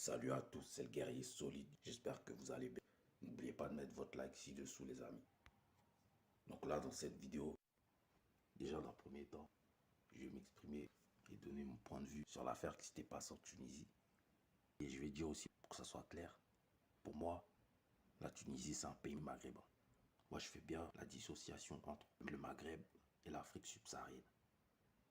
Salut à tous, c'est le guerrier solide. J'espère que vous allez bien. N'oubliez pas de mettre votre like ci-dessous les amis. Donc là dans cette vidéo, déjà dans le premier temps, je vais m'exprimer et donner mon point de vue sur l'affaire qui s'était passée en Tunisie. Et je vais dire aussi, pour que ça soit clair, pour moi, la Tunisie c'est un pays maghrébin. Moi je fais bien la dissociation entre le Maghreb et l'Afrique subsaharienne.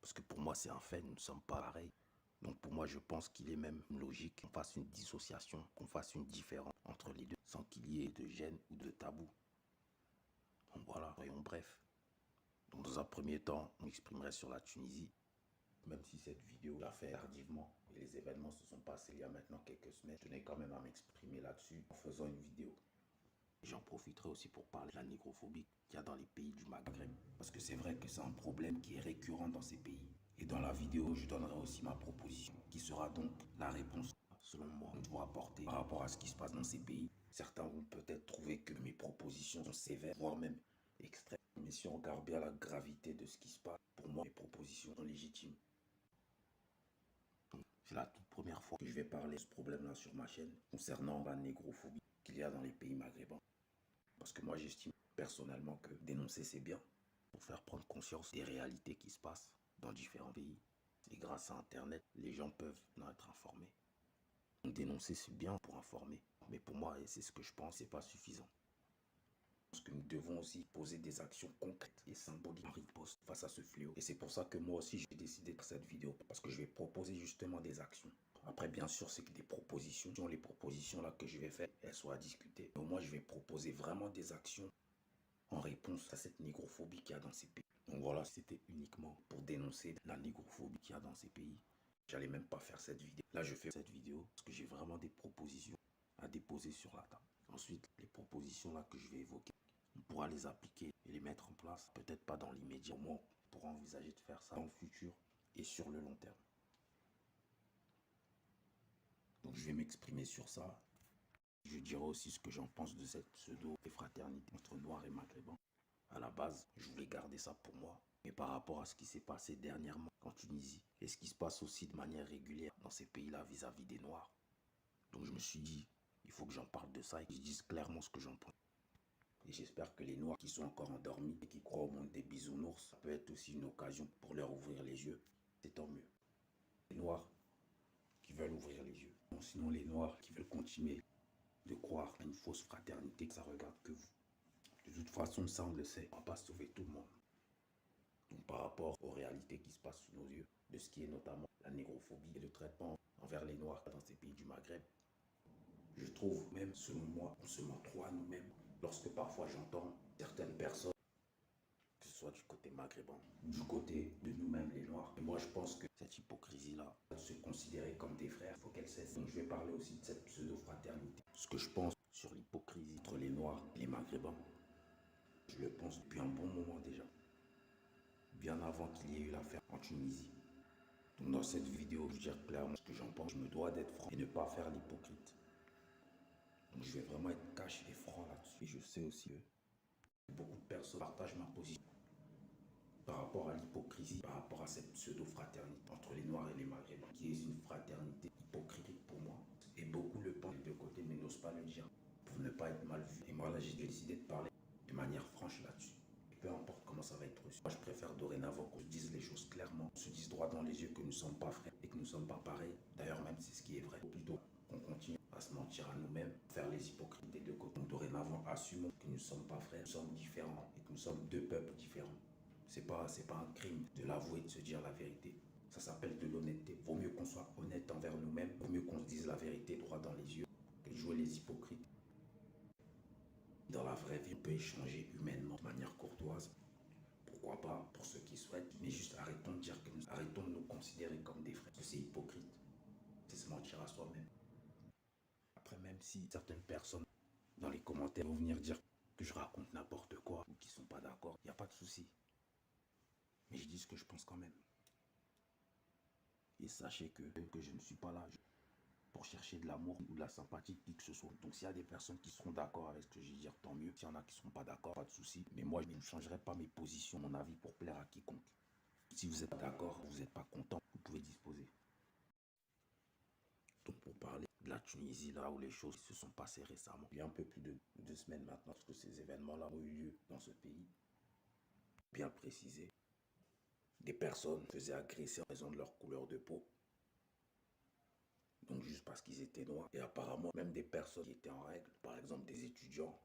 Parce que pour moi c'est un fait, nous ne sommes pas pareils. Donc pour moi, je pense qu'il est même logique qu'on fasse une dissociation, qu'on fasse une différence entre les deux, sans qu'il y ait de gêne ou de tabou. Donc voilà, soyons brefs. Donc dans un premier temps, on m'exprimerait sur la Tunisie, même si cette vidéo l'a fait tardivement et les événements se sont passés il y a maintenant quelques semaines, je tenais quand même à m'exprimer là-dessus en faisant une vidéo. J'en profiterai aussi pour parler de la négrophobie qu'il y a dans les pays du Maghreb. Parce que c'est vrai que c'est un problème qui est récurrent dans ces pays. Et dans la vidéo, je donnerai aussi ma proposition, qui sera donc la réponse, selon moi, que nous devons apporter par rapport à ce qui se passe dans ces pays. Certains vont peut-être trouver que mes propositions sont sévères, voire même extrêmes. Mais si on regarde bien la gravité de ce qui se passe, pour moi, mes propositions sont légitimes. C'est la toute première fois que je vais parler de ce problème-là sur ma chaîne, concernant la négrophobie qu'il y a dans les pays maghrébins. Parce que moi, j'estime personnellement que dénoncer, c'est bien pour faire prendre conscience des réalités qui se passent dans différents pays. Et grâce à Internet, les gens peuvent en être informés. Donc, dénoncer, c'est bien pour informer. Mais pour moi, et c'est ce que je pense, c'est pas suffisant. Parce que nous devons aussi poser des actions concrètes et symboliques en riposte face à ce fléau. Et c'est pour ça que moi aussi, j'ai décidé de faire cette vidéo. Parce que je vais proposer justement des actions. Après, bien sûr, c'est que des propositions. Les propositions là que je vais faire, elles soient à discuter. Mais moi, je vais proposer vraiment des actions en réponse à cette négrophobie qu'il y a dans ces pays. Donc voilà, c'était uniquement pour dénoncer la négrophobie qu'il y a dans ces pays. J'allais même pas faire cette vidéo. Là, je fais cette vidéo parce que j'ai vraiment des propositions à déposer sur la table. Ensuite, les propositions là que je vais évoquer, on pourra les appliquer et les mettre en place. Peut-être pas dans l'immédiat. Au moins, on pourra envisager de faire ça dans le futur et sur le long terme. Donc je vais m'exprimer sur ça. Je dirai aussi ce que j'en pense de cette pseudo-fraternité entre Noirs et Maghrébins. À la base, je voulais garder ça pour moi. Mais par rapport à ce qui s'est passé dernièrement en Tunisie, et ce qui se passe aussi de manière régulière dans ces pays-là vis-à-vis des Noirs, donc je me suis dit, il faut que j'en parle de ça et que je dise clairement ce que j'en pense. Et j'espère que les Noirs qui sont encore endormis et qui croient au monde des bisounours, ça peut être aussi une occasion pour leur ouvrir les yeux. C'est tant mieux. Les Noirs qui veulent ouvrir les yeux. Bon, sinon les Noirs qui veulent continuer de croire à une fausse fraternité, que ça regarde que vous. De toute façon, ça on le sait, on ne va pas sauver tout le monde. Donc par rapport aux réalités qui se passent sous nos yeux, de ce qui est notamment la négrophobie et le traitement envers les Noirs dans ces pays du Maghreb, je trouve même, selon moi, on se ment trop à nous-mêmes. Lorsque parfois j'entends certaines personnes, que ce soit du côté maghrébin, du côté de nous-mêmes les Noirs. Et moi je pense que cette hypocrisie-là, de se considérer comme des frères, il faut qu'elle cesse. Donc je vais parler aussi de cette pseudo-fraternité. Ce que je pense sur l'hypocrisie entre les Noirs et les Maghrébins, je le pense depuis un bon moment déjà. Bien avant qu'il y ait eu l'affaire en Tunisie. Donc dans cette vidéo, je vais dire clairement ce que j'en pense. Je me dois d'être franc et ne pas faire l'hypocrite. Donc je vais vraiment être cash et franc là-dessus. Et je sais aussi que beaucoup de personnes partagent ma position par rapport à l'hypocrisie, par rapport à cette pseudo-fraternité entre les Noirs et les Maghrébins, qui est une fraternité hypocrite pour moi. Et beaucoup le pensent de côté, mais n'osent pas le dire, pour ne pas être mal vu. Et moi là, j'ai décidé de parler de manière franche là-dessus. Peu importe comment ça va être reçu. Moi, je préfère dorénavant qu'on se dise les choses clairement, qu'on se dise droit dans les yeux que nous ne sommes pas frères et que nous ne sommes pas pareils. D'ailleurs, même c'est ce qui est vrai. Plutôt qu'on continue à se mentir à nous-mêmes, faire les hypocrites des deux côtés. Donc, dorénavant, assumons que nous ne sommes pas frères, nous sommes différents et que nous sommes deux peuples différents. C'est pas un crime de l'avouer, de se dire la vérité. Ça s'appelle de l'honnêteté. Vaut mieux qu'on soit honnête envers nous-mêmes, vaut mieux qu'on se dise la vérité droit dans les yeux que de jouer les hypocrites. Dans la vraie vie, on peut échanger humainement de manière courtoise. Pourquoi pas pour ceux qui souhaitent, mais juste arrêtons de dire que arrêtons de nous considérer comme des frères. Parce que c'est hypocrite. C'est se mentir à soi-même. Après, même si certaines personnes dans les commentaires vont venir dire que je raconte n'importe quoi ou qui ne sont pas d'accord, il n'y a pas de souci. Mais je dis ce que je pense quand même. Et sachez que je ne suis pas là pour chercher de l'amour ou de la sympathie de qui que ce soit. Donc s'il y a des personnes qui seront d'accord avec ce que je vais dire, tant mieux. S'il y en a qui ne seront pas d'accord, pas de souci. Mais moi, je ne changerai pas mes positions, mon avis pour plaire à quiconque. Si vous n'êtes pas d'accord, vous n'êtes pas content, vous pouvez disposer. Donc pour parler de la Tunisie, là où les choses se sont passées récemment, il y a un peu plus de 2 semaines maintenant que ces événements-là ont eu lieu dans ce pays, bien précisé, des personnes faisaient agresser en raison de leur couleur de peau. Donc juste parce qu'ils étaient noirs. Et apparemment, même des personnes qui étaient en règle, par exemple des étudiants,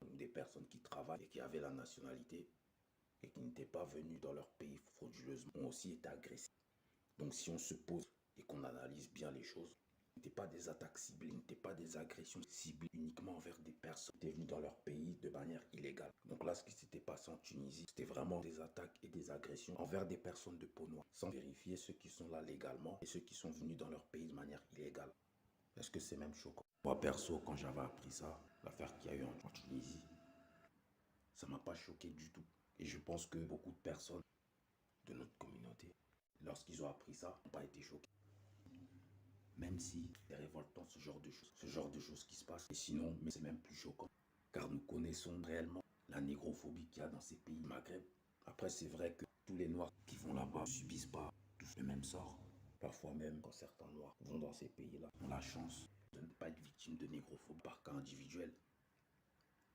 des personnes qui travaillent et qui avaient la nationalité et qui n'étaient pas venus dans leur pays frauduleusement, ont aussi été agressés. Donc si on se pose et qu'on analyse bien les choses, ce n'étaient pas des attaques ciblées, ce n'étaient pas des agressions ciblées uniquement envers des personnes qui étaient venues dans leur pays de manière illégale. Donc là, ce qui s'était passé en Tunisie, c'était vraiment des attaques et des agressions envers des personnes de peau noire, sans vérifier ceux qui sont là légalement et ceux qui sont venus dans leur pays de manière illégale. Est-ce que c'est même choquant? Moi, perso, quand j'avais appris ça, l'affaire qu'il y a eu en Tunisie, ça m'a pas choqué du tout. Et je pense que beaucoup de personnes de notre communauté, lorsqu'ils ont appris ça, n'ont pas été choqués. Même si c'est révoltant ce genre de choses qui se passent. Et sinon, mais c'est même plus choquant. Car nous connaissons réellement la négrophobie qu'il y a dans ces pays du Maghreb. Après, c'est vrai que tous les Noirs qui vont là-bas ne subissent pas tous le même sort. Parfois même, quand certains Noirs vont dans ces pays-là, ont la chance de ne pas être victimes de négrophobie par cas individuel.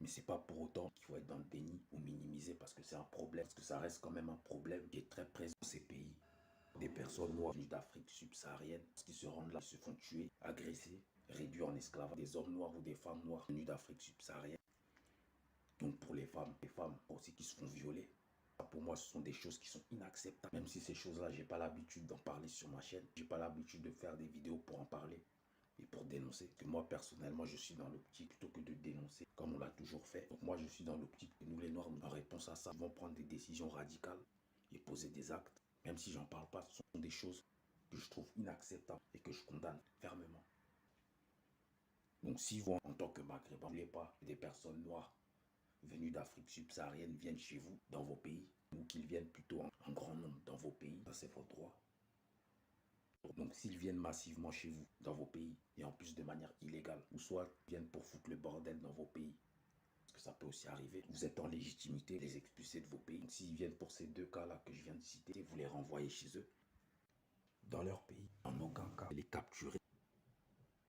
Mais c'est pas pour autant qu'il faut être dans le déni ou minimiser parce que c'est un problème, parce que ça reste quand même un problème qui est très présent dans ces pays. Des personnes noires venues d'Afrique subsaharienne qui se rendent là, se font tuer, agresser, réduits en esclavage. Des hommes noirs ou des femmes noires venues d'Afrique subsaharienne. Donc pour les femmes aussi qui se font violer. Pour moi, ce sont des choses qui sont inacceptables. Même si ces choses-là, j'ai pas l'habitude d'en parler sur ma chaîne. J'ai pas l'habitude de faire des vidéos pour en parler et pour dénoncer. Que moi, personnellement, je suis dans l'optique plutôt que de dénoncer, comme on l'a toujours fait. Donc moi, je suis dans l'optique que nous, les Noirs, en réponse à ça, vont prendre des décisions radicales et poser des actes. Même si j'en parle pas, ce sont des choses que je trouve inacceptables et que je condamne fermement. Donc si vous, en tant que Maghrébin, vous ne voulez pas que des personnes noires venues d'Afrique subsaharienne viennent chez vous, dans vos pays, ou qu'ils viennent plutôt en grand nombre dans vos pays, ça c'est votre droit. Donc s'ils viennent massivement chez vous, dans vos pays, et en plus de manière illégale, ou soit viennent pour foutre le bordel dans vos pays, parce que ça peut aussi arriver, vous êtes en légitimité de les expulser de vos pays. Donc s'ils viennent pour ces deux cas-là que je viens de citer, vous les renvoyez chez eux, dans leur pays. En aucun cas, les capturer,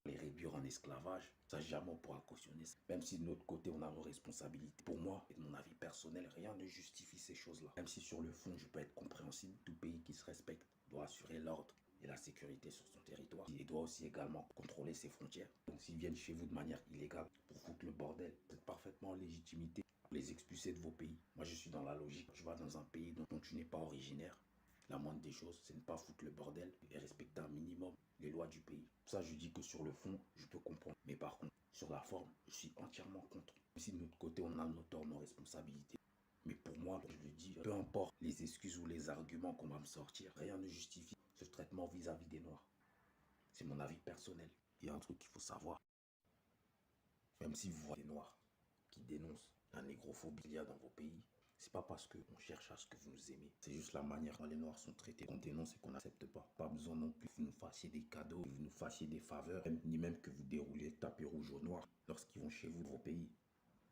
les réduire en esclavage, ça jamais on pourra cautionner ça. Même si de notre côté on a nos responsabilités. Pour moi, et de mon avis personnel, rien ne justifie ces choses-là. Même si sur le fond je peux être compréhensible, tout pays qui se respecte doit assurer l'ordre et la sécurité sur son territoire. Il doit aussi également contrôler ses frontières. Donc s'ils viennent chez vous de manière illégale pour foutre le bordel, vous êtes parfaitement en légitimité pour les expulser de vos pays. Moi je suis dans la logique, tu vas dans un pays dont tu n'es pas originaire. La moindre des choses, c'est ne pas foutre le bordel et respecter un minimum les lois du pays. Ça, je dis que sur le fond, je peux comprendre. Mais par contre, sur la forme, je suis entièrement contre. Si de notre côté, on a nos torts, nos responsabilités. Mais pour moi, je le dis, peu importe les excuses ou les arguments qu'on va me sortir, rien ne justifie ce traitement vis-à-vis des Noirs. C'est mon avis personnel. Il y a un truc qu'il faut savoir. Même si vous voyez des Noirs qui dénoncent la négrophobie qu'il y a dans vos pays, c'est pas parce qu'on cherche à ce que vous nous aimez. C'est juste la manière dont les Noirs sont traités qu'on dénonce et qu'on n'accepte pas. Pas besoin non plus que vous nous fassiez des cadeaux, que vous nous fassiez des faveurs, ni même que vous déroulez le tapis rouge aux Noirs lorsqu'ils vont chez vous dans vos pays.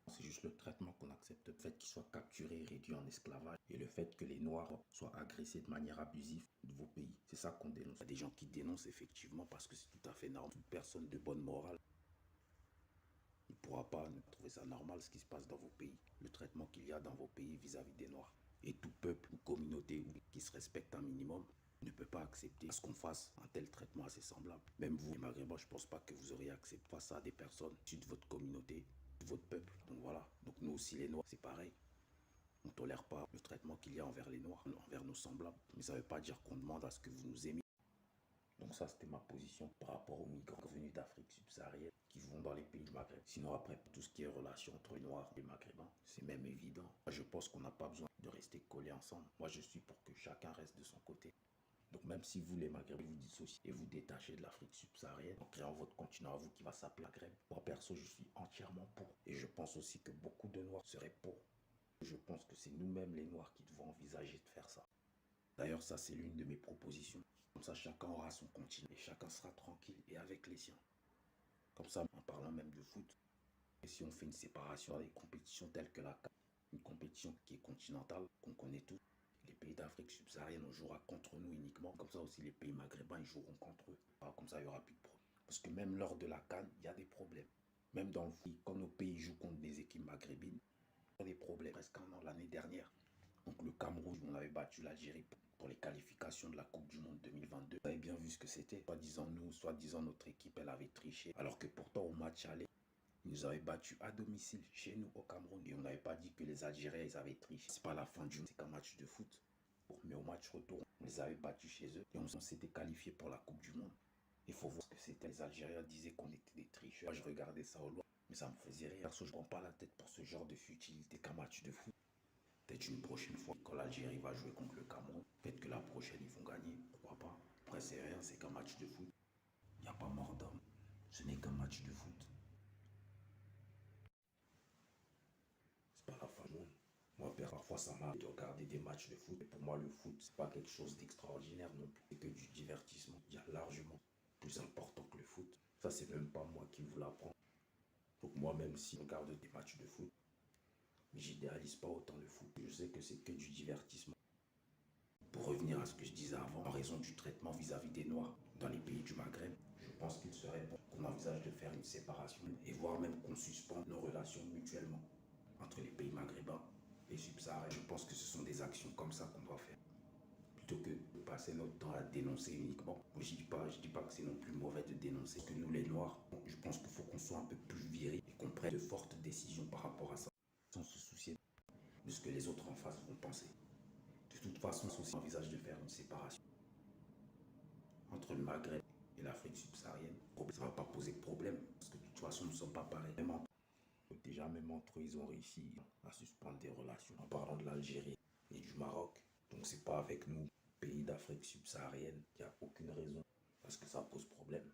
C'est juste le traitement qu'on accepte. Le fait qu'ils soient capturés, réduits en esclavage et le fait que les Noirs soient agressés de manière abusive de vos pays. C'est ça qu'on dénonce. Il y a des gens qui dénoncent effectivement parce que c'est tout à fait normal. Toute personne de bonne morale ne pourra pas trouver ça normal ce qui se passe dans vos pays, le traitement qu'il y a dans vos pays vis-à-vis des Noirs. Et tout peuple ou communauté qui se respecte un minimum ne peut pas accepter ce qu'on fasse un tel traitement assez semblable. Même vous, les Maghrébins, je ne pense pas que vous auriez accepté face à des personnes issues de votre communauté, de votre peuple. Donc voilà. Donc nous aussi, les Noirs, c'est pareil. On ne tolère pas le traitement qu'il y a envers les Noirs, envers nos semblables. Mais ça ne veut pas dire qu'on demande à ce que vous nous aimiez. Donc ça, c'était ma position par rapport aux migrants venus d'Afrique subsaharienne qui vont dans les pays du Maghreb. Sinon, après, tout ce qui est relation entre les Noirs et les Maghrébins, c'est même évident. Je pense qu'on n'a pas besoin de rester collés ensemble. Moi, je suis pour que chacun reste de son côté. Donc même si vous, les Maghrébins, vous dissociez et vous détachez de l'Afrique subsaharienne en créant votre continent à vous qui va s'appeler Maghreb, moi, perso, je suis entièrement pour. Et je pense aussi que beaucoup de Noirs seraient pour. Je pense que c'est nous-mêmes, les Noirs, qui devons envisager de faire ça. D'ailleurs, ça, c'est l'une de mes propositions. Comme ça, chacun aura son continent et chacun sera tranquille et avec les siens. Comme ça, en parlant même de foot, et si on fait une séparation dans des compétitions telles que la CAN, une compétition qui est continentale, qu'on connaît tous, les pays d'Afrique subsaharienne, on jouera contre nous uniquement. Comme ça aussi, les pays maghrébins, ils joueront contre eux. Alors, comme ça, il n'y aura plus de problème. Parce que même lors de la CAN, il y a des problèmes. Même dans le foot, quand nos pays jouent contre des équipes maghrébines, il y a des problèmes. Presque un an l'année dernière. Donc le Cameroun, on avait battu l'Algérie pour les qualifications de la Coupe du Monde 2022. Vous avez bien vu ce que c'était. Soi-disant nous, soi-disant notre équipe, elle avait triché. Alors que pourtant au match aller, ils nous avaient battus à domicile, chez nous au Cameroun. Et on n'avait pas dit que les Algériens, ils avaient triché. C'est pas la fin du monde, c'est qu'un match de foot. Mais au match retour, on les avait battus chez eux. Et on s'était qualifié pour la Coupe du Monde. Il faut voir ce que c'était. Les Algériens disaient qu'on était des tricheurs. Moi, je regardais ça au loin. Mais ça me faisait rire. Perso, je ne prends pas la tête pour ce genre de futilité qu'un match de foot. Peut-être une prochaine fois, quand l'Algérie va jouer contre le Cameroun, peut-être que la prochaine, ils vont gagner. Pourquoi pas? Après, c'est rien, c'est qu'un match de foot. Il n'y a pas mort d'homme. Ce n'est qu'un match de foot. C'est pas la fin du monde. Moi, parfois, ça m'arrive de regarder des matchs de foot. Et pour moi, le foot, c'est pas quelque chose d'extraordinaire non plus. C'est que du divertissement. Il y a largement plus important que le foot. Ça, c'est même pas moi qui vous l'apprends. Donc moi, même si je regarde des matchs de foot, j'idéalise pas autant le foot. Je sais que c'est que du divertissement. Pour revenir à ce que je disais avant, en raison du traitement vis-à-vis des Noirs dans les pays du Maghreb, je pense qu'il serait bon qu'on envisage de faire une séparation et voire même qu'on suspende nos relations mutuellement entre les pays maghrébins et subsahariens. Je pense que ce sont des actions comme ça qu'on doit faire. Plutôt que de passer notre temps à dénoncer uniquement. Je dis pas que c'est non plus mauvais de dénoncer que nous les Noirs. Je pense qu'il faut qu'on soit un peu plus viril et qu'on prenne de fortes décisions par rapport à ça, sans se soucier de ce que les autres en face vont penser. De toute façon, on envisage de faire une séparation entre le Maghreb et l'Afrique subsaharienne. Ça ne va pas poser de problème, parce que de toute façon, nous ne sommes pas pareils. Déjà, même entre eux, ils ont réussi à suspendre des relations. En parlant de l'Algérie et du Maroc, donc c'est pas avec nous, pays d'Afrique subsaharienne, il n'y a aucune raison, parce que ça pose problème.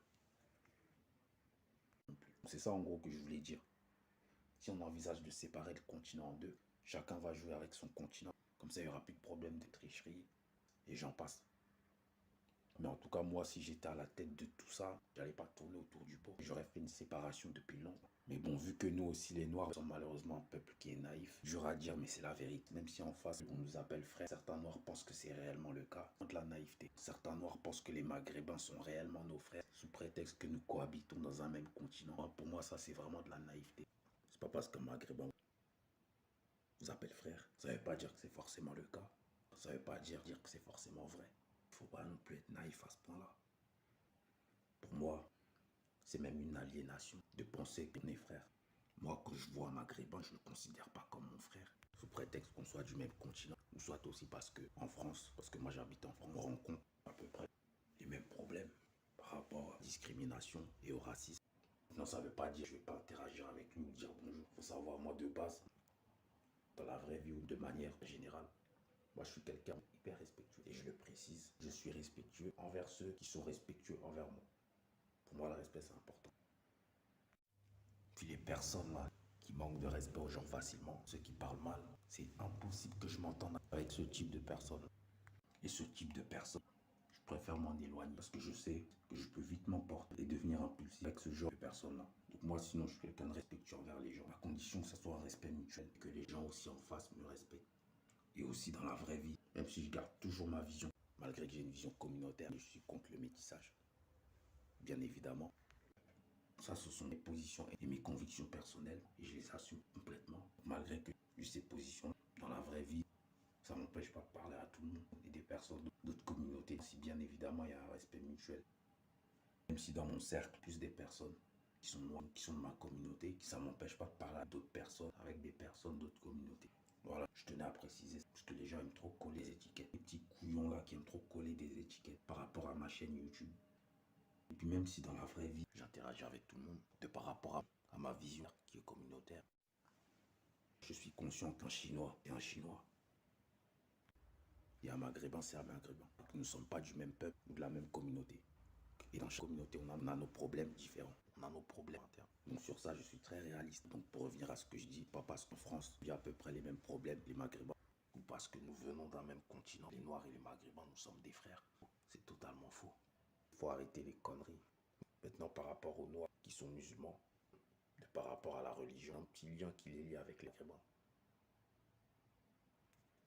C'est ça en gros que je voulais dire. Si on envisage de séparer le continent en deux, chacun va jouer avec son continent. Comme ça, il n'y aura plus de problème de tricherie, et j'en passe. Mais en tout cas, moi, si j'étais à la tête de tout ça, j'allais pas tourner autour du pot. J'aurais fait une séparation depuis longtemps. Mais bon, vu que nous aussi, les Noirs, sommes malheureusement un peuple qui est naïf, dur à dire, mais c'est la vérité. Même si en face, on nous appelle frères, certains Noirs pensent que c'est réellement le cas. De la naïveté. Certains Noirs pensent que les Maghrébins sont réellement nos frères, sous prétexte que nous cohabitons dans un même continent. Pour moi, ça, c'est vraiment de la naïveté. C'est pas parce qu'un Maghrébin vous appelle frère, ça ne veut pas dire que c'est forcément le cas. Ça ne veut pas dire que c'est forcément vrai. Il ne faut pas non plus être naïf à ce point-là. Pour moi, c'est même une aliénation de penser qu'on est frère. Moi, quand je vois un Maghrébin, je ne le considère pas comme mon frère. Sous prétexte qu'on soit du même continent. Ou soit aussi parce que, en France, parce que moi j'habite en France, on rencontre à peu près les mêmes problèmes par rapport à la discrimination et au racisme. Non, ça ne veut pas dire que je ne vais pas interagir avec lui ou dire bonjour. Il faut savoir, moi, de base, dans la vraie vie ou de manière générale, moi, je suis quelqu'un hyper respectueux. Et je le précise, je suis respectueux envers ceux qui sont respectueux envers moi. Pour moi, le respect, c'est important. Puis les personnes là, qui manquent de respect aux gens facilement, ceux qui parlent mal, c'est impossible que je m'entende avec ce type de personnes. Et ce type de personnes, je préfère m'en éloigner parce que je sais que je peux vite m'emporter et devenir impulsif avec ce genre de personnes-là. Donc moi, sinon, je suis quelqu'un de respectueux envers les gens, à condition que ce soit un respect mutuel et que les gens aussi en face me respectent. Et aussi dans la vraie vie, même si je garde toujours ma vision, malgré que j'ai une vision communautaire, je suis contre le métissage. Bien évidemment, ça ce sont mes positions et mes convictions personnelles et je les assume complètement. Malgré que j'ai ces positions dans la vraie vie, ça ne m'empêche pas de parler à tout le monde et des personnes d'autres communautés, si bien évidemment il y a un respect mutuel. Même si dans mon cercle, plus des personnes qui sont noires, qui sont de ma communauté, ça ne m'empêche pas de parler à d'autres personnes avec des personnes d'autres communautés. Voilà, je tenais à préciser, parce que les gens aiment trop coller des étiquettes. Les petits couillons là qui aiment trop coller des étiquettes par rapport à ma chaîne YouTube. Et puis même si dans la vraie vie, j'interagis avec tout le monde, de par rapport à ma vision qui est communautaire, je suis conscient qu'un Chinois est un Chinois. Et un Maghrébin, c'est un Maghrébin. Nous ne sommes pas du même peuple ou de la même communauté. Et dans chaque communauté, on a nos problèmes différents. On a nos problèmes internes. Donc sur ça, je suis très réaliste. Donc pour revenir à ce que je dis, pas parce qu'en France, il y a à peu près les mêmes problèmes, les Maghrébins, ou parce que nous venons d'un même continent. Les Noirs et les Maghrébins, nous sommes des frères. C'est totalement faux. Il faut arrêter les conneries. Maintenant, par rapport aux Noirs qui sont musulmans, par rapport à la religion, un petit lien qui les lie avec les Maghrébins.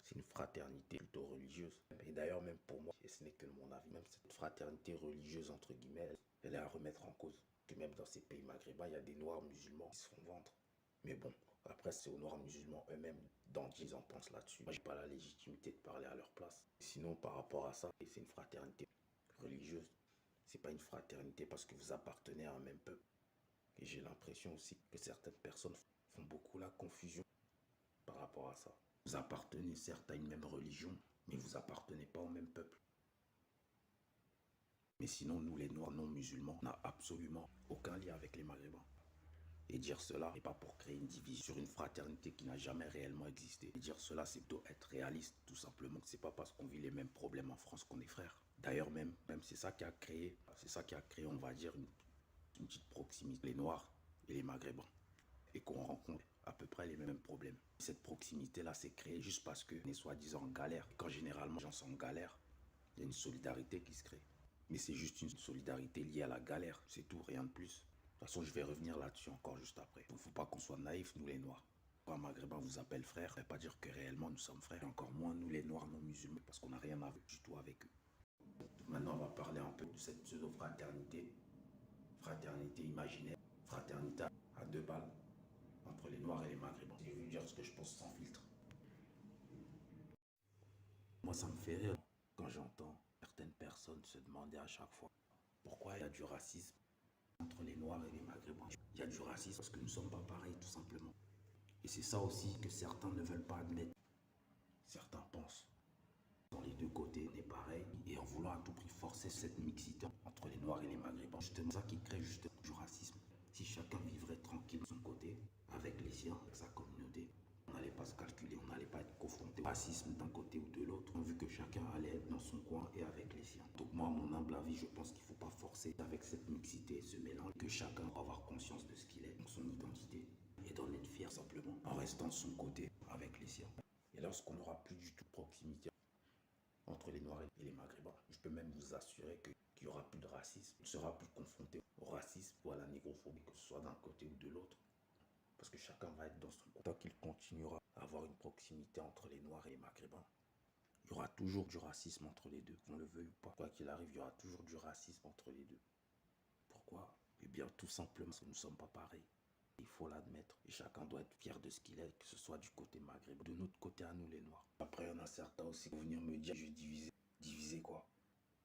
C'est une fraternité plutôt religieuse. Et d'ailleurs, même pour moi, et ce n'est que mon avis, même cette fraternité religieuse, entre guillemets, elle est à remettre en cause. Que même dans ces pays maghrébins, il y a des noirs musulmans qui se font vendre. Mais bon, après, c'est aux noirs musulmans eux-mêmes d'en dire, ils en pensent là-dessus. Moi, j'ai pas la légitimité de parler à leur place. Sinon, par rapport à ça, c'est une fraternité religieuse. C'est pas une fraternité parce que vous appartenez à un même peuple. Et j'ai l'impression aussi que certaines personnes font beaucoup la confusion par rapport à ça. Vous appartenez certes à une même religion, mais vous appartenez pas au même peuple. Mais sinon, nous, les Noirs non musulmans, on n'a absolument aucun lien avec les Maghrébins. Et dire cela n'est pas pour créer une division sur une fraternité qui n'a jamais réellement existé. Et dire cela, c'est plutôt être réaliste, tout simplement. C'est pas parce qu'on vit les mêmes problèmes en France qu'on est frères. D'ailleurs, même c'est ça qui a créé, on va dire, une petite proximité, les Noirs et les Maghrébins. Et qu'on rencontre à peu près les mêmes problèmes. Cette proximité-là s'est créée juste parce qu'on est soi-disant en galère. Quand généralement les gens sont en galère, il y a une solidarité qui se crée. Mais c'est juste une solidarité liée à la galère, c'est tout, rien de plus. De toute façon, je vais revenir là-dessus encore juste après. Il ne faut pas qu'on soit naïfs, nous les Noirs. Quand un Maghrébin vous appelle frère, ça ne veut pas dire que réellement nous sommes frères. Et encore moins nous les Noirs non musulmans, parce qu'on n'a rien à voir du tout avec eux. Maintenant, on va parler un peu de cette pseudo-fraternité. Fraternité imaginaire, fraternité à deux balles entre les Noirs et les Maghrébins. Je vais vous dire ce que je pense sans filtre. Moi, ça me fait rire quand j'entends certaines personnes se demander à chaque fois pourquoi il y a du racisme entre les Noirs et les Maghrébins. Il y a du racisme parce que nous ne sommes pas pareils, tout simplement. Et c'est ça aussi que certains ne veulent pas admettre. Certains pensent. Dans les deux côtés, on est pareil. Et en voulant à tout prix forcer cette mixité entre les Noirs et les Maghrébins, justement ça qui crée justement du racisme. Si chacun vivrait tranquille de son côté, avec les siens, avec sa communauté, on n'allait pas se calculer, on n'allait pas être confronté au racisme d'un côté ou de l'autre, vu que chacun allait être dans son coin et avec les siens. Donc moi, à mon humble avis, je pense qu'il ne faut pas forcer avec cette mixité, ce mélange, que chacun doit avoir conscience de ce qu'il est, de son identité, et d'en être fier simplement, en restant de son côté avec les siens. Et lorsqu'on n'aura plus du tout de proximité entre les Noirs et les Maghrébins, je peux même vous assurer qu'il n'y aura plus de racisme, on ne sera plus confronté au racisme ou à la négrophobie, que ce soit d'un côté ou de l'autre. Parce que chacun va être dans son coin. Tant qu'il continuera à avoir une proximité entre les Noirs et les Maghrébins, il y aura toujours du racisme entre les deux, qu'on le veuille ou pas. Quoi qu'il arrive, il y aura toujours du racisme entre les deux. Pourquoi? Eh bien, tout simplement parce que nous ne sommes pas pareils. Il faut l'admettre. Et chacun doit être fier de ce qu'il est, que ce soit du côté maghrébin, de notre côté à nous les Noirs. Après, il y en a certains aussi qui vont venir me dire, je vais diviser. Diviser quoi?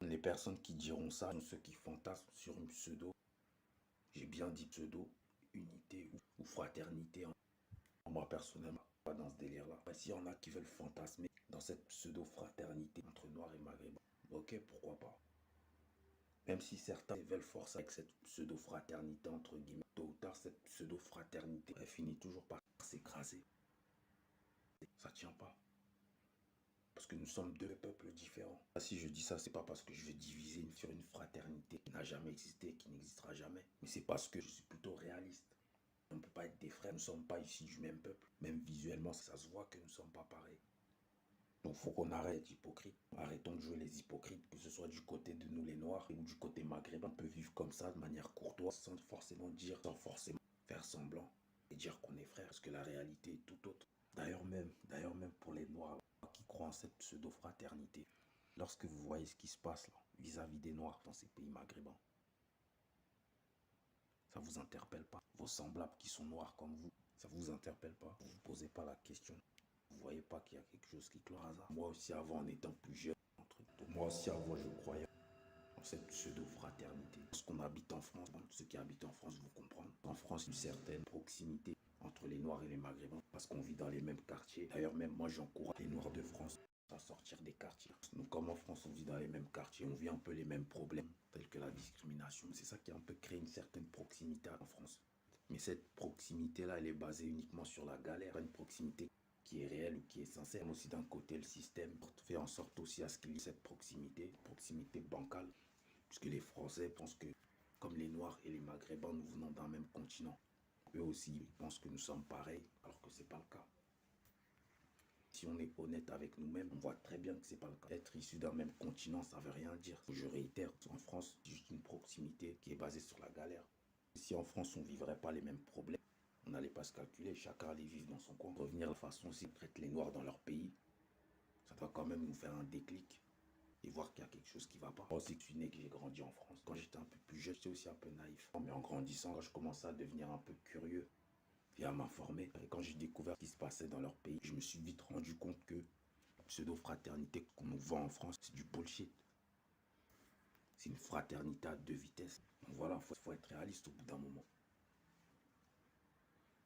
Les personnes qui diront ça sont ceux qui fantasment sur une pseudo, j'ai bien dit pseudo, unité ou fraternité. Moi, personnellement, pas dans ce délire-là. S'il y en a qui veulent fantasmer dans cette pseudo-fraternité entre Noirs et Maghrébins, ok, pourquoi pas. Même si certains veulent forcer avec cette pseudo-fraternité, entre guillemets, tôt ou tard, cette pseudo-fraternité, elle finit toujours par s'écraser. Ça tient pas. Parce que nous sommes deux peuples différents. Si je dis ça, c'est pas parce que je veux diviser sur une fraternité qui n'a jamais existé, qui n'existera jamais. Mais c'est parce que je suis plutôt réaliste. On ne peut pas être des frères, nous ne sommes pas ici du même peuple. Même visuellement, ça se voit que nous ne sommes pas pareils. Donc il faut qu'on arrête d'être hypocrite. Arrêtons de jouer les hypocrites, que ce soit du côté de nous les Noirs ou du côté maghrébin. On peut vivre comme ça de manière courtoise, sans forcément dire, sans forcément faire semblant et dire qu'on est frères, parce que la réalité est tout autre. D'ailleurs même pour les Noirs qui croient en cette pseudo-fraternité, lorsque vous voyez ce qui se passe là, vis-à-vis des Noirs dans ces pays maghrébins, ça vous interpelle pas? Vos semblables qui sont noirs comme vous, ça vous interpelle pas? Vous vous posez pas la question? Vous voyez pas qu'il y a quelque chose qui clôt hasard? Moi aussi avant, en étant plus jeune, moi aussi avant, je croyais en cette pseudo-fraternité. Parce qu'on habite en France, ceux qui habitent en France vous comprennent. En France, une certaine proximité entre les Noirs et les Maghrébins, parce qu'on vit dans les mêmes quartiers. D'ailleurs, même moi, j'encourage les Noirs de France à sortir des quartiers. Nous, comme en France, on vit dans les mêmes quartiers, on vit un peu les mêmes problèmes, tels que la discrimination. C'est ça qui a un peu créé une certaine proximité en France. Mais cette proximité-là, elle est basée uniquement sur la galère, une proximité qui est réelle ou qui est sincère. Aussi d'un côté, le système fait en sorte aussi à ce qu'il y ait cette proximité bancale, puisque les Français pensent que, comme les Noirs et les Maghrébins, nous venons d'un même continent. Eux aussi, ils pensent que nous sommes pareils, alors que ce n'est pas le cas. Si on est honnête avec nous-mêmes, on voit très bien que ce n'est pas le cas. Être issu d'un même continent, ça ne veut rien dire. Je réitère, en France, c'est juste une proximité qui est basée sur la galère. Si en France, on ne vivrait pas les mêmes problèmes, on n'allait pas se calculer, chacun allait vivre dans son coin. Revenir de façon aussi traite les Noirs dans leur pays, doit quand même nous faire un déclic et voir qu'il y a quelque chose qui va pas. Moi aussi, je suis né, que j'ai grandi en France. Quand j'étais un peu plus jeune, j'étais aussi un peu naïf. Mais en grandissant, quand je commençais à devenir un peu curieux et à m'informer, et quand j'ai découvert ce qui se passait dans leur pays, je me suis vite rendu compte que la pseudo-fraternité qu'on nous vend en France, c'est du bullshit. C'est une fraternité à deux vitesses. Donc voilà, faut être réaliste au bout d'un moment.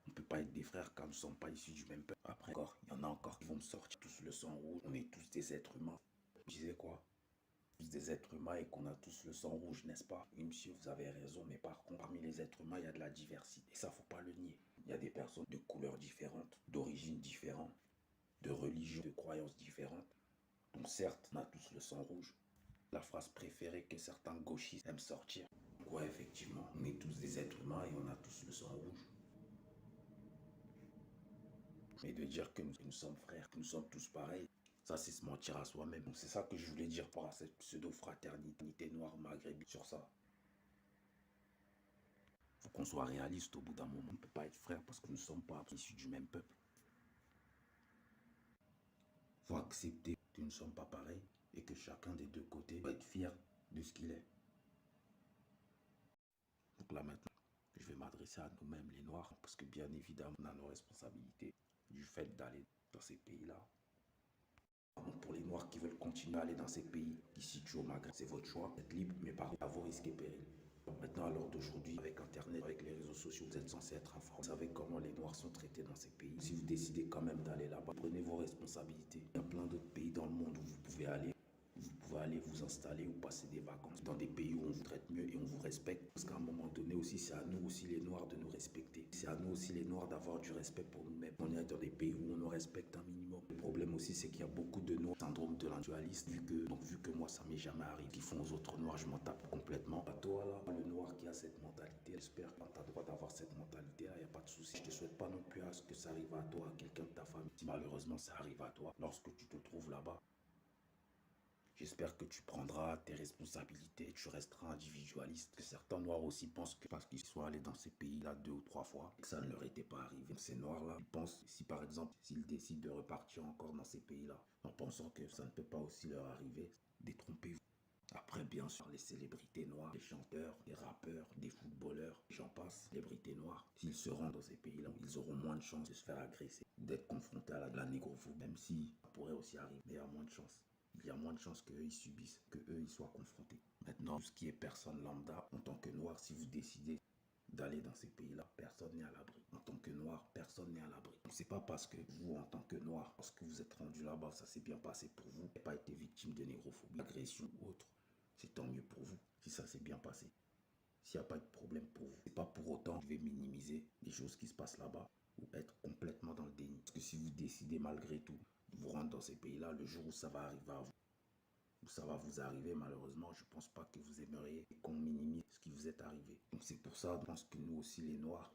On ne peut pas être des frères quand nous ne sommes pas issus du même peuple. Après, encore, il y en a encore qui vont me sortir tous le sang rouge. On est tous des êtres humains. Je disais quoi? Tous des êtres humains et qu'on a tous le sang rouge, n'est-ce pas? Oui, monsieur, vous avez raison, mais par contre, parmi les êtres humains, il y a de la diversité. Et ça, faut pas le nier. Il y a des personnes de couleurs différentes, d'origines différentes, de religions, de croyances différentes. Donc certes, on a tous le sang rouge. La phrase préférée que certains gauchistes aiment sortir. Donc ouais, effectivement, on est tous des êtres humains et on a tous le sang rouge. Mais de dire que nous sommes frères, que nous sommes tous pareils, ça c'est se mentir à soi-même. Donc c'est ça que je voulais dire par cette pseudo-fraternité noire maghrébine sur ça. Faut qu'on soit réaliste au bout d'un moment. On ne peut pas être frères parce que nous ne sommes pas issus du même peuple. Faut accepter que nous ne sommes pas pareils et que chacun des deux côtés doit être fier de ce qu'il est. Donc là maintenant, je vais m'adresser à nous-mêmes les Noirs parce que bien évidemment on a nos responsabilités du fait d'aller dans ces pays-là. Donc pour les Noirs qui veulent continuer à aller dans ces pays qui se situent au Maghreb, c'est votre choix, vous êtes libre, mais par contre, à vos risques et périls. Maintenant, à l'heure d'aujourd'hui, avec Internet, avec les réseaux sociaux, vous êtes censé être informé. Vous savez comment les Noirs sont traités dans ces pays. Si vous décidez quand même d'aller là-bas, prenez vos responsabilités. Il y a plein d'autres pays dans le monde où vous pouvez aller. Vous pouvez aller vous installer ou passer des vacances dans des pays où on vous traite mieux et on vous respecte. Parce qu'à un moment donné aussi, c'est à nous aussi les Noirs de nous respecter. C'est à nous aussi les Noirs d'avoir du respect pour nous-mêmes. On est dans des pays où on nous respecte un minimum. Le problème aussi, c'est qu'il y a beaucoup de Noirs syndrome de l'individualiste. Vu que moi, ça m'est jamais arrivé. Qu'ils font aux autres Noirs, je m'en tape complètement. À toi là, le Noir qui a cette mentalité, j'espère que tu as le droit d'avoir cette mentalité là, il n'y a pas de souci. Je te souhaite pas non plus à ce que ça arrive à toi, à quelqu'un de ta famille. Si malheureusement ça arrive à toi, lorsque tu te trouves là-bas, j'espère que tu prendras tes responsabilités, tu resteras individualiste. Que certains Noirs aussi pensent que parce qu'ils sont allés dans ces pays-là 2 ou 3 fois, que ça ne leur était pas arrivé. Donc ces Noirs-là, ils pensent, si par exemple, s'ils décident de repartir encore dans ces pays-là, en pensant que ça ne peut pas aussi leur arriver, détrompez-vous. Après, bien sûr, les célébrités noires, les chanteurs, les rappeurs, des footballeurs, j'en passe, célébrités noires, s'ils se rendent dans ces pays-là, ils auront moins de chances de se faire agresser, d'être confrontés à la négrophobie, même si ça pourrait aussi arriver, mais il y a moins de chances. Il y a moins de chances qu'eux ils subissent, qu'eux ils soient confrontés. Maintenant, tout ce qui est personne lambda, en tant que noir, si vous décidez d'aller dans ces pays-là, personne n'est à l'abri. En tant que noir, personne n'est à l'abri. C'est pas parce que vous, en tant que noir, lorsque vous êtes rendu là-bas, ça s'est bien passé pour vous, n'avez pas été victime de négrophobie, d'agression ou autre, c'est tant mieux pour vous, si ça s'est bien passé. S'il n'y a pas de problème pour vous, c'est pas pour autant que je vais minimiser les choses qui se passent là-bas ou être complètement dans le déni. Parce que si vous décidez malgré tout de vous rendre dans ces pays-là, le jour où ça va arriver à vous, où ça va vous arriver, malheureusement, je ne pense pas que vous aimeriez qu'on minimise ce qui vous est arrivé. Donc c'est pour ça, je pense que nous aussi les Noirs,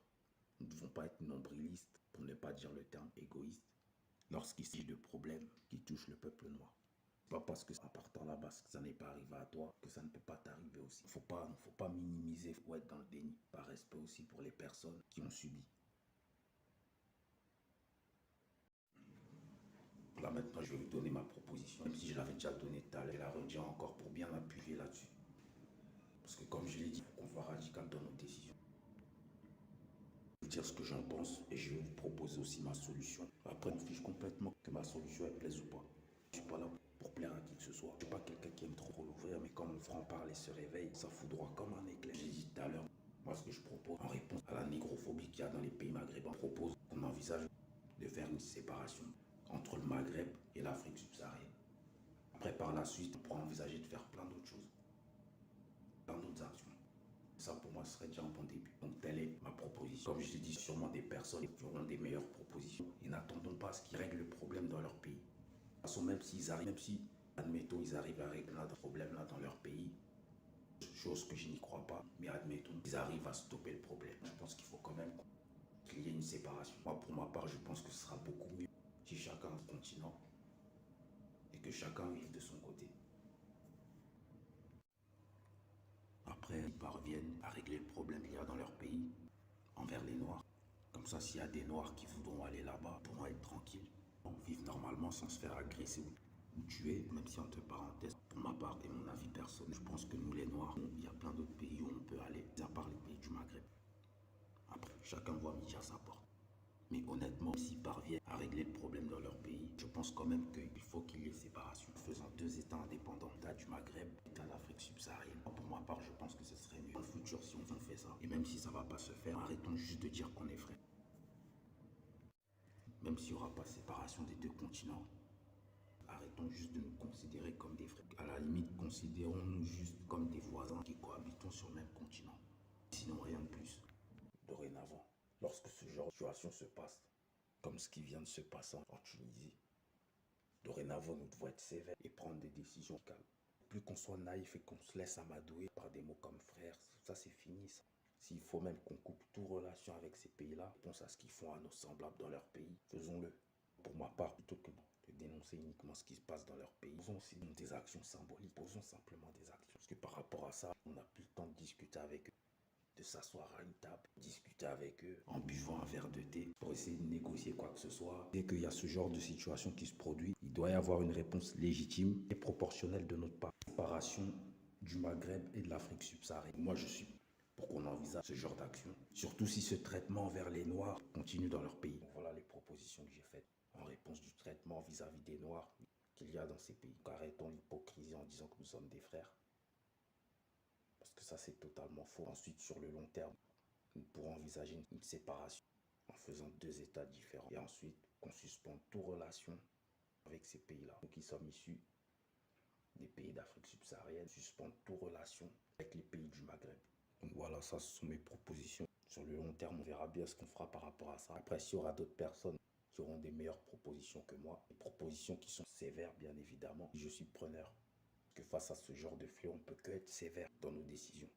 nous ne devons pas être nombrilistes, pour ne pas dire le terme égoïste, lorsqu'il s'agit de problèmes qui touchent le peuple noir. Pas parce que en partant là-bas, ça n'est pas arrivé à toi, que ça ne peut pas t'arriver aussi. Faut pas minimiser ou être dans le déni. Par respect aussi pour les personnes qui ont subi. Là maintenant, je vais vous donner ma proposition, même si je l'avais déjà donnée tout à l'heure, je la redire encore pour bien appuyer là-dessus. Parce que comme je l'ai dit, il faut qu'on soit radical dans nos décisions. Je vais vous dire ce que j'en pense et je vais vous proposer aussi ma solution. Après, je m'en fiche complètement que ma solution elle plaise ou pas. Je ne suis pas là pour plaire à qui que ce soit. Je ne suis pas quelqu'un qui aime trop l'ouvrir, mais quand mon franc-parler se réveille, ça fout droit comme un éclair. J'ai dit tout à l'heure, moi ce que je propose en réponse à la négrophobie qu'il y a dans les pays maghrébins, je propose qu'on envisage de faire une séparation entre le Maghreb et l'Afrique subsaharienne. Après, par la suite, on pourra envisager de faire plein d'autres choses, plein d'autres actions. Ça, pour moi, ce serait déjà un bon début. Donc, telle est ma proposition. Comme je l'ai dit, sûrement des personnes qui auront des meilleures propositions. Et n'attendons pas à ce qu'ils règlent le problème dans leur pays. De toute façon, même si, admettons, ils arrivent à régler notre problème-là dans leur pays, chose que je n'y crois pas, mais admettons, ils arrivent à stopper le problème. Je pense qu'il faut quand même qu'il y ait une séparation. Moi, pour ma part, je pense que ce sera beaucoup mieux si chacun a un continent et que chacun vive de son côté. Après, ils parviennent à régler le problème qu'il y a dans leur pays envers les Noirs. Comme ça, s'il y a des Noirs qui voudront aller là-bas, pourront être tranquilles, vivre normalement sans se faire agresser tués, même si entre parenthèses, pour ma part et mon avis personnel, je pense que nous les Noirs, il y a plein d'autres pays où on peut aller, à part les pays du Maghreb. Après, chacun voit midi à sa porte. Mais honnêtement, s'ils parviennent à régler le problème dans leur pays, je pense quand même qu'il faut qu'il y ait séparation, faisant deux États indépendants, l'État du Maghreb et l'État d'Afrique subsaharienne. Pour ma part, je pense que ce serait mieux dans le futur si on fait ça. Et même si ça ne va pas se faire, arrêtons juste de dire qu'on est frères. Même s'il n'y aura pas de séparation des deux continents, arrêtons juste de nous considérer comme des frères. À la limite, considérons-nous juste comme des voisins qui cohabitons sur le même continent. Sinon, rien de plus. Dorénavant, lorsque ce genre de situation se passe, comme ce qui vient de se passer en Tunisie, dorénavant, nous devons être sévères et prendre des décisions calmes. Plus qu'on soit naïf et qu'on se laisse amadouer par des mots comme frère, ça c'est fini ça. S'il faut même qu'on coupe toute relation avec ces pays-là, pense à ce qu'ils font à nos semblables dans leur pays, faisons-le. Pour ma part, plutôt que de dénoncer uniquement ce qui se passe dans leur pays, posons aussi des actions symboliques, posons simplement des actions. Parce que par rapport à ça, on n'a plus le temps de discuter avec eux, de s'asseoir à une table, discuter avec eux en buvant un verre de thé pour essayer de négocier quoi que ce soit. Dès qu'il y a ce genre de situation qui se produit, il doit y avoir une réponse légitime et proportionnelle de notre part. Séparation du Maghreb et de l'Afrique subsaharienne. Moi, je suis pour qu'on envisage ce genre d'action, surtout si ce traitement envers les Noirs continue dans leur pays. Donc voilà les propositions que j'ai faites en réponse du traitement vis-à-vis des Noirs qu'il y a dans ces pays. Donc arrêtons l'hypocrisie en disant que nous sommes des frères. Parce que ça, c'est totalement faux. Ensuite, sur le long terme, nous pourrons envisager une séparation en faisant deux États différents. Et ensuite, qu'on suspende toute relation avec ces pays-là. Nous qui sommes issus des pays d'Afrique subsaharienne, suspendre toute relation avec les pays du Maghreb. Donc voilà, ça, ce sont mes propositions. Sur le long terme, on verra bien ce qu'on fera par rapport à ça. Après, s'il y aura d'autres personnes qui auront des meilleures propositions que moi, des propositions qui sont sévères, bien évidemment, je suis preneur. Parce que face à ce genre de fléau, on ne peut que être sévère dans nos décisions.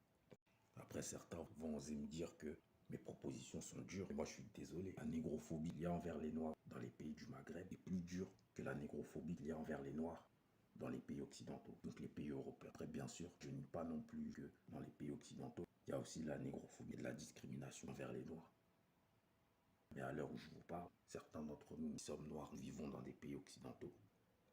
Après, certains vont oser me dire que mes propositions sont dures. Et moi, je suis désolé. La négrophobie qu'il y a envers les Noirs dans les pays du Maghreb est plus dure que la négrophobie qu'il y a envers les Noirs dans les pays occidentaux, donc les pays européens. Après, bien sûr, je nie pas non plus que dans les pays occidentaux, il y a aussi la négrophobie et de la discrimination envers les Noirs. Mais à l'heure où je vous parle, certains d'entre nous qui sommes noirs, vivons dans des pays occidentaux.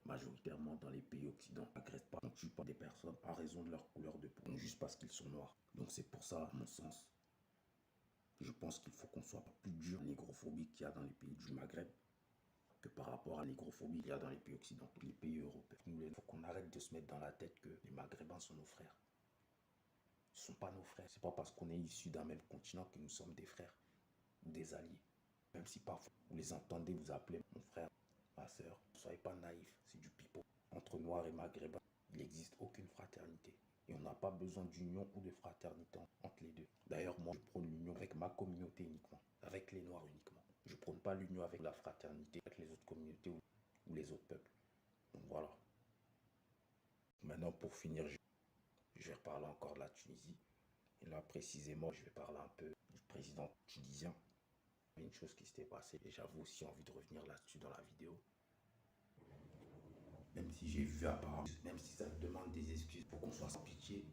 Majoritairement dans les pays occidentaux, n'agressent pas, on ne tue pas des personnes à raison de leur couleur de peau, juste parce qu'ils sont noirs. Donc c'est pour ça, à mon sens, je pense qu'il faut qu'on soit plus dur à la négrophobie qu'il y a dans les pays du Maghreb que par rapport à la négrophobie qu'il y a dans les pays occidentaux, les pays européens. Il faut qu'on arrête de se mettre dans la tête que les Maghrébins sont nos frères. Ce ne sont pas nos frères. C'est pas parce qu'on est issus d'un même continent que nous sommes des frères ou des alliés. Même si parfois vous les entendez vous appeler mon frère, ma soeur, ne soyez pas naïfs, c'est du pipeau. Entre Noirs et Maghrébins, il n'existe aucune fraternité. Et on n'a pas besoin d'union ou de fraternité entre les deux. D'ailleurs, moi, je prône l'union avec ma communauté uniquement, avec les Noirs uniquement. Je ne prône pas l'union avec la fraternité, avec les autres communautés ou les autres peuples. Donc voilà. Maintenant, pour finir, je vais reparler encore de la Tunisie. Et là, précisément, je vais parler un peu du président tunisien. Il y a une chose qui s'était passée et j'avais aussi envie de revenir là-dessus dans la vidéo. Même si j'ai vu apparemment, même si ça demande des excuses pour qu'on soit sans pitié,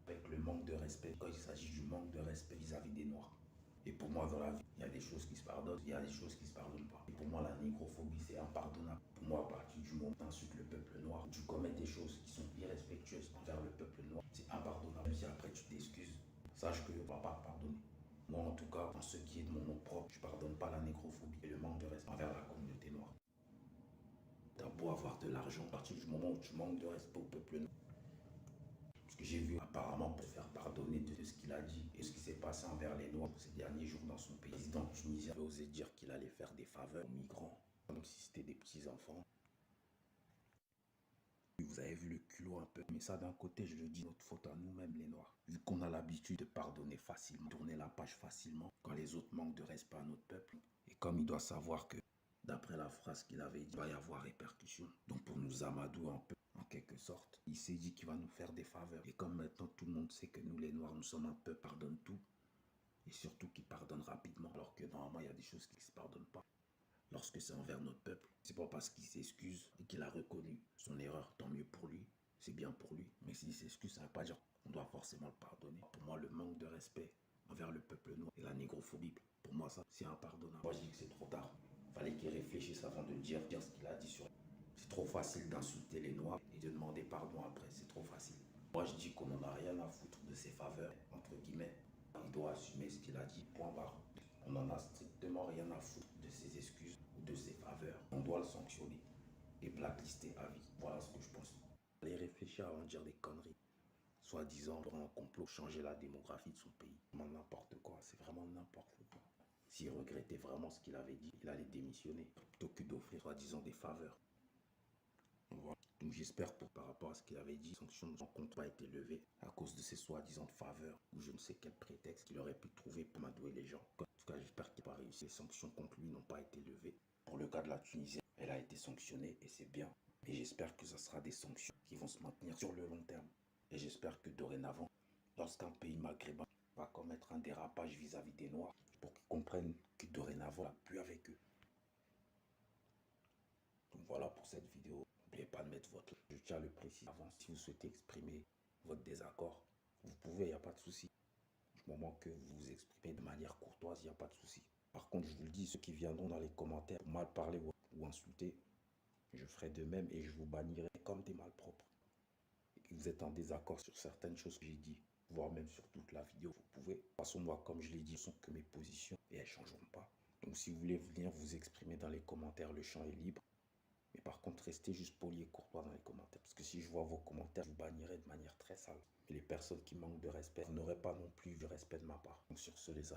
avec le manque de respect, quand il s'agit du manque de respect vis-à-vis des Noirs. Et pour moi, dans la vie, il y a des choses qui se pardonnent, il y a des choses qui ne se pardonnent pas. Et pour moi, la négrophobie, c'est impardonnable. Pour moi, à partir du moment où tu insultes le peuple noir, tu commets des choses qui sont irrespectueuses envers le peuple noir, c'est impardonnable. Même si après tu t'excuses, sache que tu ne vas pas pardonner. Moi, en tout cas, en ce qui est de mon nom propre, je ne pardonne pas la négrophobie et le manque de respect envers la communauté noire. Tu as beau avoir de l'argent, à partir du moment où tu manques de respect au peuple noir, ce que j'ai vu apparemment pour faire pardonner de ce qu'il a dit et ce qui s'est passé envers les Noirs ces derniers jours dans son pays. Le président tunisien avait osé dire qu'il allait faire des faveurs aux migrants, comme si c'était des petits-enfants. Vous avez vu le culot un peu, mais ça d'un côté, je le dis, notre faute à nous-mêmes les Noirs. Vu qu'on a l'habitude de pardonner facilement, tourner la page facilement, quand les autres manquent de respect à notre peuple. Et comme il doit savoir que, d'après la phrase qu'il avait dit, il va y avoir répercussion. Donc pour nous amadouer un peu, en quelque sorte, il s'est dit qu'il va nous faire des faveurs. Et comme maintenant tout le monde sait que nous les Noirs, nous sommes un peu pardonne tout, et surtout qui pardonne rapidement, alors que normalement il y a des choses qui ne se pardonnent pas. Lorsque c'est envers notre peuple, c'est pas parce qu'il s'excuse et qu'il a reconnu son erreur, tant mieux pour lui, c'est bien pour lui. Mais s'il s'excuse, ça ne veut pas dire qu'on doit forcément le pardonner. Pour moi, le manque de respect envers le peuple noir et la négrophobie, pour moi, ça, c'est impardonnable. Moi, je dis que c'est trop tard. Il fallait qu'il réfléchisse avant de dire ce qu'il a dit sur. C'est trop facile d'insulter les Noirs et de demander pardon après, c'est trop facile. Moi je dis qu'on n'en a rien à foutre de ses faveurs, entre guillemets. Il doit assumer ce qu'il a dit, point barre. On n'en a strictement rien à foutre de ses excuses ou de ses faveurs. On doit le sanctionner et blacklister à vie. Voilà ce que je pense. Allez réfléchir avant de dire des conneries. Soi-disant pour un complot, changer la démographie de son pays. N'importe quoi, c'est vraiment n'importe quoi. S'il regrettait vraiment ce qu'il avait dit, il allait démissionner plutôt que d'offrir soi-disant des faveurs. Voilà. Donc j'espère que par rapport à ce qu'il avait dit, les sanctions ne compte pas été levées à cause de ces soi-disant faveurs ou je ne sais quel prétexte qu'il aurait pu trouver pour m'adouer les gens. En tout cas, j'espère qu'il n'a pas réussi. Les sanctions contre lui n'ont pas été levées. Pour le cas de la Tunisie, elle a été sanctionnée et c'est bien. Et j'espère que ce sera des sanctions qui vont se maintenir sur le long terme. Et j'espère que dorénavant, lorsqu'un pays maghrébin va commettre un dérapage vis-à-vis des Noirs, pour qu'ils comprennent que dorénavant, on n'a plus avec eux. Donc voilà pour cette vidéo. N'oubliez pas de mettre votre like. Je tiens à le préciser avant. Si vous souhaitez exprimer votre désaccord, vous pouvez, il n'y a pas de souci. Du moment que vous vous exprimez de manière courtoise, il n'y a pas de souci. Par contre, je vous le dis, ceux qui viendront dans les commentaires pour mal parler ou insulter, je ferai de même et je vous bannirai comme des malpropres. Et que vous êtes en désaccord sur certaines choses que j'ai dit, voire même sur toute la vidéo, vous pouvez. De toute façon, moi, comme je l'ai dit, ce ne sont que mes positions et elles ne changeront pas. Donc si vous voulez venir vous exprimer dans les commentaires, le champ est libre. Mais par contre, restez juste poli et courtois dans les commentaires. Parce que si je vois vos commentaires, je vous bannirai de manière très sale. Et les personnes qui manquent de respect, vous n'aurez pas non plus de respect de ma part. Donc sur ce, les amis.